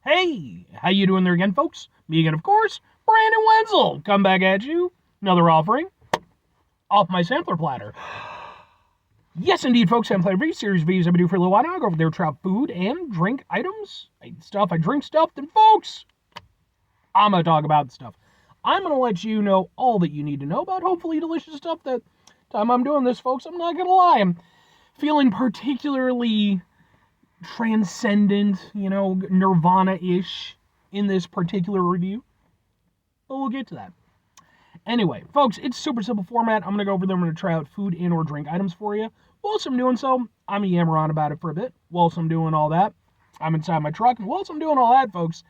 Hey, how you doing there again, folks? Me again, of course, Brandon Wenzel. Come back at you. Another offering off my sampler platter. Yes, indeed, folks. Sampler V series videos I've been doing for a little while now. I go over there, try out food and drink items. I eat stuff, I drink stuff. Then, folks, I'm gonna talk about stuff. I'm gonna let you know all that you need to know about hopefully delicious stuff. That time I'm doing this, folks, I'm not gonna lie. I'm feeling particularly transcendent, nirvana-ish in this particular review. But we'll get to that. Anyway, folks, it's super simple format. I'm going to go over there. I'm going to try out food and or drink items for you. Whilst I'm doing so, I'm going to yammer on about it for a bit. Whilst I'm doing all that, I'm inside my truck. And whilst I'm doing all that, folks,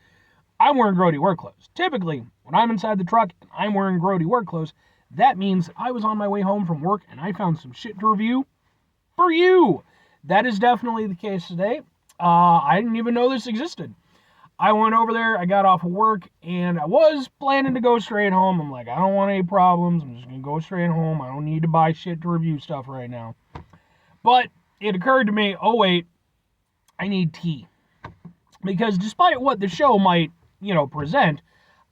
I'm wearing grody work clothes. Typically, when I'm inside the truck and I'm wearing grody work clothes, that means I was on my way home from work and I found some shit to review for you. That is definitely the case today. I didn't even know this existed. I went over there, I got off of work, and I was planning to go straight home. I'm like, I don't want any problems. I'm just going to go straight home. I don't need to buy shit to review stuff right now. But it occurred to me, oh wait, I need tea. Because despite what the show might, present,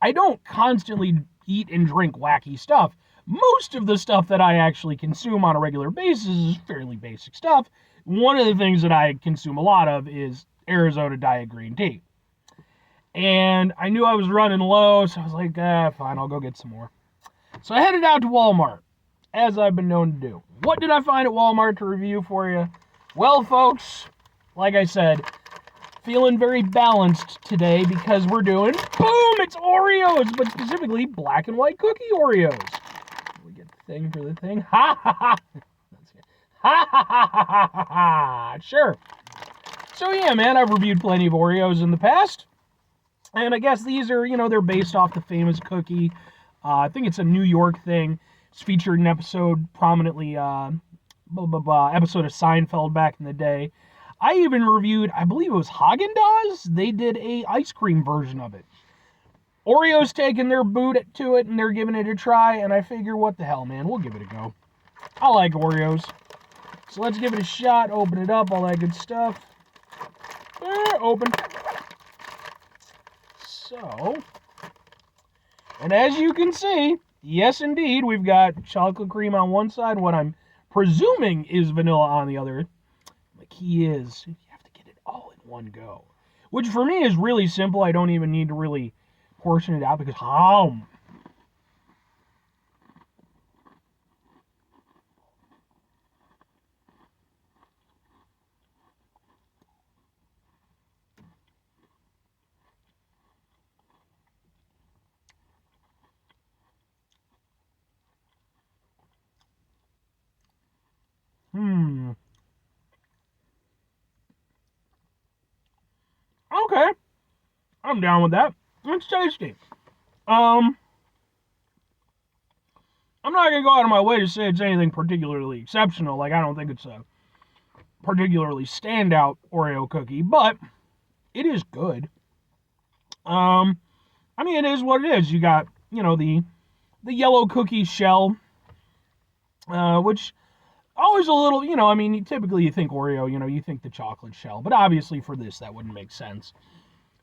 I don't constantly eat and drink wacky stuff. Most of the stuff that I actually consume on a regular basis is fairly basic stuff. One of the things that I consume a lot of is Arizona Diet Green Tea. And I knew I was running low, so I was like, fine, I'll go get some more. So I headed out to Walmart, as I've been known to do. What did I find at Walmart to review for you? Well, folks, like I said, feeling very balanced today because we're doing, boom, it's Oreos, but specifically black and white cookie Oreos. We get the thing for the thing. Ha ha ha. Ha ha ha ha ha ha. Sure. So yeah, man, I've reviewed plenty of Oreos in the past. And I guess these are, they're based off the famous cookie. I think it's a New York thing. It's featured in an episode prominently, episode of Seinfeld back in the day. I even reviewed, I believe it was Haagen-Dazs. They did a ice cream version of it. Oreo's taking their boot to it and they're giving it a try. And I figure, what the hell, man, we'll give it a go. I like Oreos. So let's give it a shot, open it up, all that good stuff. Open. So, and as you can see, yes indeed, we've got chocolate cream on one side, what I'm presuming is vanilla on the other. The key is, you have to get it all in one go. Which for me is really simple, I don't even need to really portion it out because, Okay, I'm down with that. It's tasty. I'm not gonna go out of my way to say it's anything particularly exceptional. Like, I don't think it's a particularly standout Oreo cookie, but it is good. I mean, it is what it is. You got, the yellow cookie shell, which always a little, I mean, typically you think Oreo, you think the chocolate shell, but obviously for this that wouldn't make sense.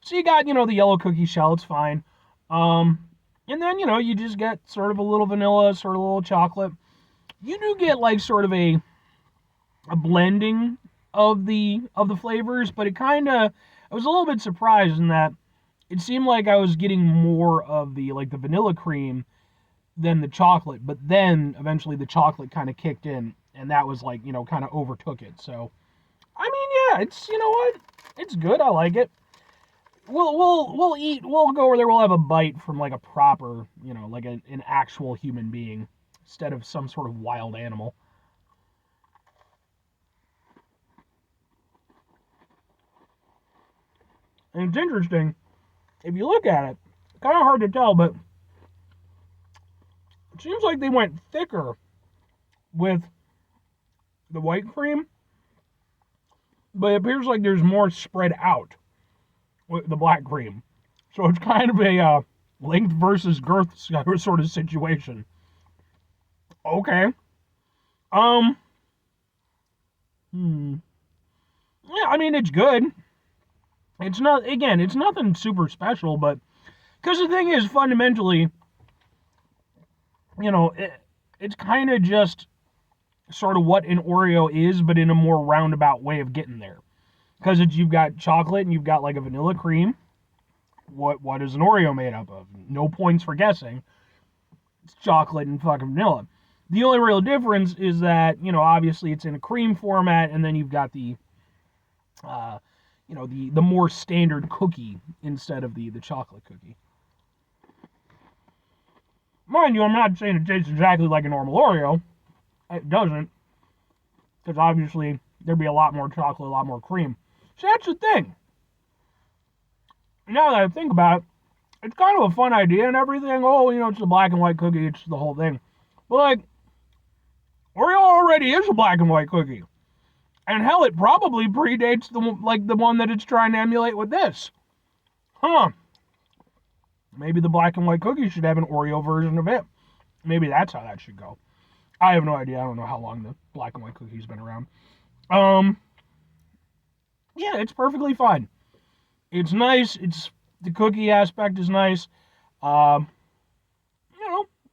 So you got, the yellow cookie shell, it's fine. And then, you just get sort of a little vanilla, sort of a little chocolate. You do get like sort of a blending of the flavors, but I was a little bit surprised in that it seemed like I was getting more of the vanilla cream than the chocolate, but then eventually the chocolate kind of kicked in and that was kind of overtook it. So I mean, yeah, it's, what, it's good. I like it. We'll go over there, we'll have a bite from like a proper, an actual human being instead of some sort of wild animal. And it's interesting, if you look at it, kind of hard to tell, but it seems like they went thicker with the white cream, but it appears like there's more spread out with the black cream. So it's kind of a length versus girth sort of situation. Okay. Yeah, I mean, it's good. It's not, again, it's nothing super special, but because the thing is, fundamentally, it's kind of just sort of what an Oreo is, but in a more roundabout way of getting there. Because you've got chocolate and you've got like a vanilla cream. What is an Oreo made up of? No points for guessing. It's chocolate and fucking vanilla. The only real difference is that, obviously it's in a cream format, and then you've got the, the more standard cookie instead of the chocolate cookie. Mind you, I'm not saying it tastes exactly like a normal Oreo. It doesn't. Because obviously there'd be a lot more chocolate, a lot more cream. So that's the thing. Now that I think about it, it's kind of a fun idea and everything. Oh, it's a black and white cookie. It's the whole thing. But, like, Oreo already is a black and white cookie. And hell, it probably predates the one that it's trying to emulate with this. Huh. Maybe the black and white cookie should have an Oreo version of it. Maybe that's how that should go. I have no idea. I don't know how long the black and white cookie's been around. Yeah, it's perfectly fine. It's nice. The cookie aspect is nice. Like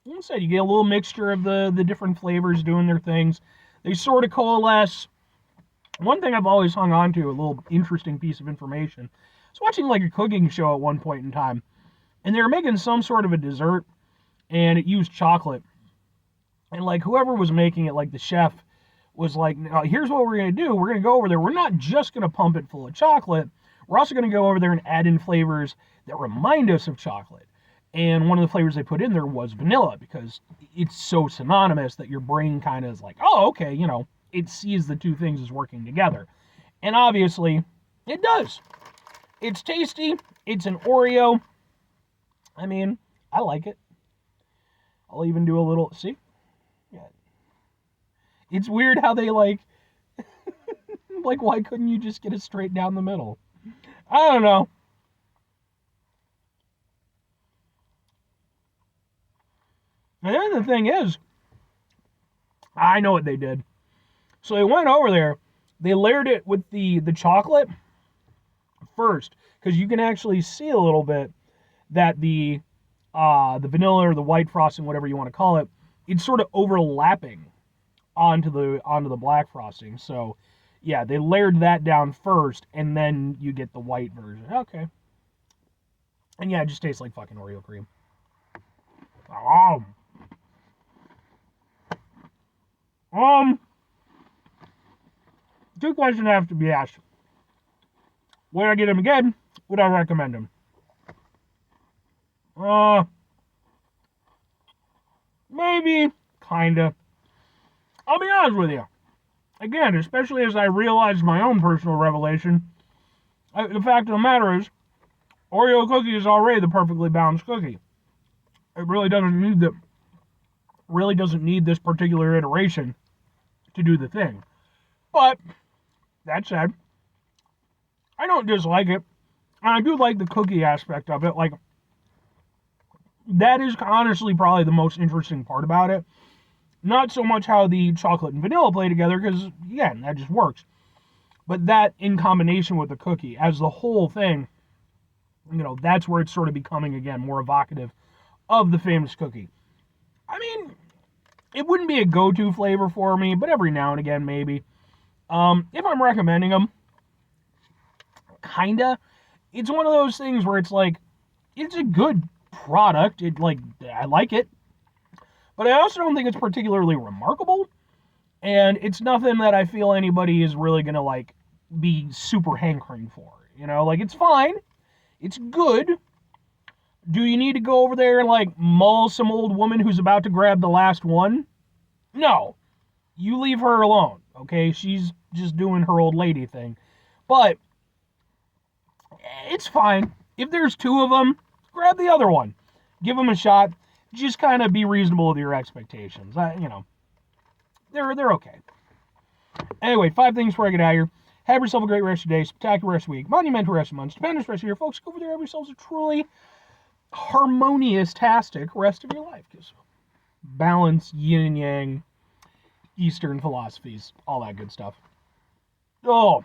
I said, you get a little mixture of the different flavors doing their things. They sort of coalesce. One thing I've always hung on to, a little interesting piece of information. I was watching like a cooking show at one point in time, and they were making some sort of a dessert, and it used chocolate. And like whoever was making it, like the chef, was like, here's what we're going to do. We're going to go over there. We're not just going to pump it full of chocolate. We're also going to go over there and add in flavors that remind us of chocolate. And one of the flavors they put in there was vanilla, because it's so synonymous that your brain kind of is like, oh, okay, it sees the two things as working together. And obviously, it does. It's tasty. It's an Oreo. I mean, I like it. I'll even do a little, see? Yeah. It's weird how they like why couldn't you just get it straight down the middle? I don't know. And then the thing is, I know what they did. So they went over there, they layered it with the chocolate first, because you can actually see a little bit that the vanilla or the white frosting, whatever you want to call it, it's sort of overlapping onto the black frosting. So yeah, they layered that down first, and then you get the white version. Okay. And yeah, it just tastes like fucking Oreo cream. Two questions have to be asked. Would I get them again? Would I recommend them? Maybe, kinda. I'll be honest with you. Again, especially as I realized my own personal revelation, the fact of the matter is, Oreo cookie is already the perfectly balanced cookie. It really doesn't need this particular iteration to do the thing. But that said, I don't dislike it, and I do like the cookie aspect of it. Like, that is honestly probably the most interesting part about it. Not so much how the chocolate and vanilla play together, because, again, that just works. But that in combination with the cookie, as the whole thing, that's where it's sort of becoming, again, more evocative of the famous cookie. I mean, it wouldn't be a go-to flavor for me, but every now and again, maybe. If I'm recommending them, kinda. It's one of those things where it's like, it's a good product. I like it. But I also don't think it's particularly remarkable. And it's nothing that I feel anybody is really going to, be super hankering for. It's fine. It's good. Do you need to go over there and, maul some old woman who's about to grab the last one? No. You leave her alone, okay? She's just doing her old lady thing. But it's fine. If there's two of them, grab the other one. Give them a shot. Just kind of be reasonable with your expectations. They're okay. Anyway, 5 things before I get out of here. Have yourself a great rest of your day, spectacular rest of the week, monumental rest of the month, stupendous rest of your folks. Go over there, have yourselves a truly harmonious-tastic rest of your life. Just balance, yin and yang, Eastern philosophies, all that good stuff. Oh,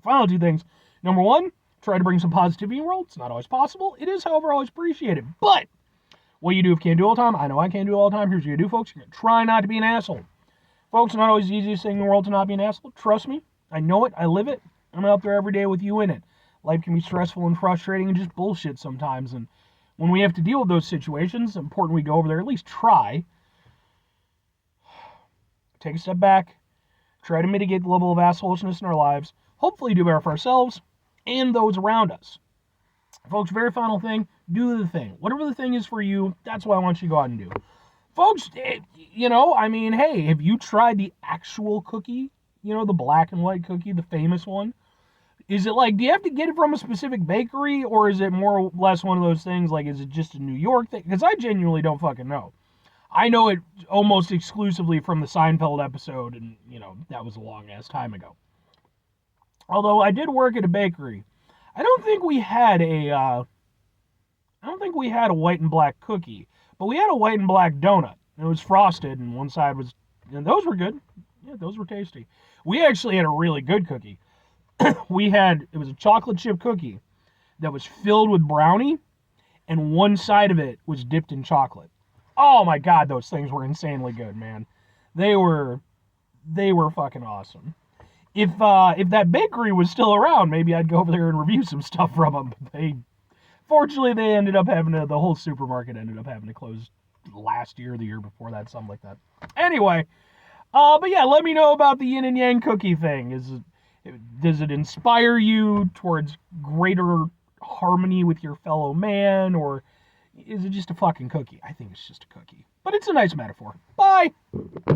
final 2 things. Number 1, try to bring some positivity in the world. It's not always possible. It is, however, always appreciated. But what you do if you can't do it all the time, I know I can't do it all the time. Here's what you do, folks. You're going to try not to be an asshole. Folks, it's not always the easiest thing in the world to not be an asshole. Trust me. I know it. I live it. I'm out there every day with you in it. Life can be stressful and frustrating and just bullshit sometimes. And when we have to deal with those situations, it's important we go over there, at least try. Take a step back. Try to mitigate the level of assholishness in our lives. Hopefully do better for ourselves and those around us. Folks, very final thing, do the thing. Whatever the thing is for you, that's what I want you to go out and do. Folks, you know, I mean, hey, have you tried the actual cookie? You know, the black and white cookie, the famous one? Is it like, do you have to get it from a specific bakery, or is it more or less one of those things, like, is it just a New York thing? Because I genuinely don't fucking know. I know it almost exclusively from the Seinfeld episode, and, you know, that was a long-ass time ago. Although I did work at a bakery. I don't think we had a white and black cookie, but we had a white and black donut. It was frosted, and one side was, and those were good. Yeah, those were tasty. We actually had a really good cookie. It was a chocolate chip cookie that was filled with brownie, and one side of it was dipped in chocolate. Oh my God, those things were insanely good, man. They were fucking awesome. If that bakery was still around, maybe I'd go over there and review some stuff from them. But fortunately, they ended up the whole supermarket ended up having to close last year, the year before that, something like that. Anyway, but yeah, let me know about the yin and yang cookie thing. Does it inspire you towards greater harmony with your fellow man, or is it just a fucking cookie? I think it's just a cookie, but it's a nice metaphor. Bye.